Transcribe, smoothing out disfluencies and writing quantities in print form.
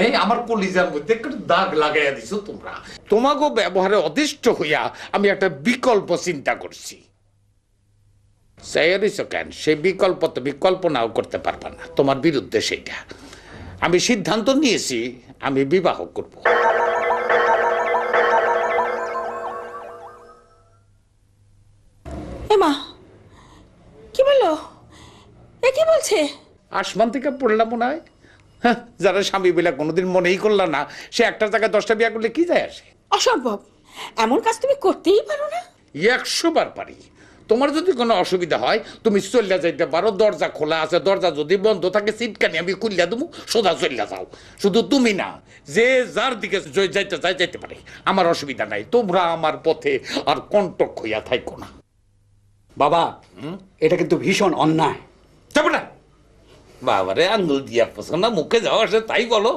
এই আমার কলিজার মধ্যে একটা দাগ লাগাইয়া দিছো তোমরা। তোমাকে ব্যবহারে অদিষ্ট হইয়া আমি একটা বিকল্প চিন্তা করছি। কেন সেই বিকল্প তুমি কল্পনাও করতে পারবা না, তোমার বিরুদ্ধে সেইটা। আমি সিদ্ধান্ত নিয়েছি আমি বিবাহ করব। এমা কি বললো? এ কি বলছে? আসমান থেকে পড়লাম মনে হয়। হ্যাঁ, যারা স্বামী বিলা কোনোদিন মনেই করলা না, সে একটা জায়গায় 10টা বিয়া করলে কি যায় আসে? অসম্ভব, এমন কাজ তুমি করতেই পারো না। 100 বার পারি। তোমার যদি কোনো অসুবিধা হয় তুমি চল্লা যাইতে পারো, দরজা খোলা আছে, দরজা যদি বন্ধ থাকে সিটকানি আমি খুললা দেবো, সোজা চল্লা যাও। শুধু তুমি না, যে যার দিকে যাইতে চাই যাইতে পারে, আমার অসুবিধা নাই। তোমরা আমার পথে আর কণ্টক হইয়া থাইকো না। বাবা এটা কিন্তু ভীষণ অন্যায়। যাবো না বাবারে, আঙ্গুল দিয়া পছন্দ মুখে যাওয়া আসে তাই বলো।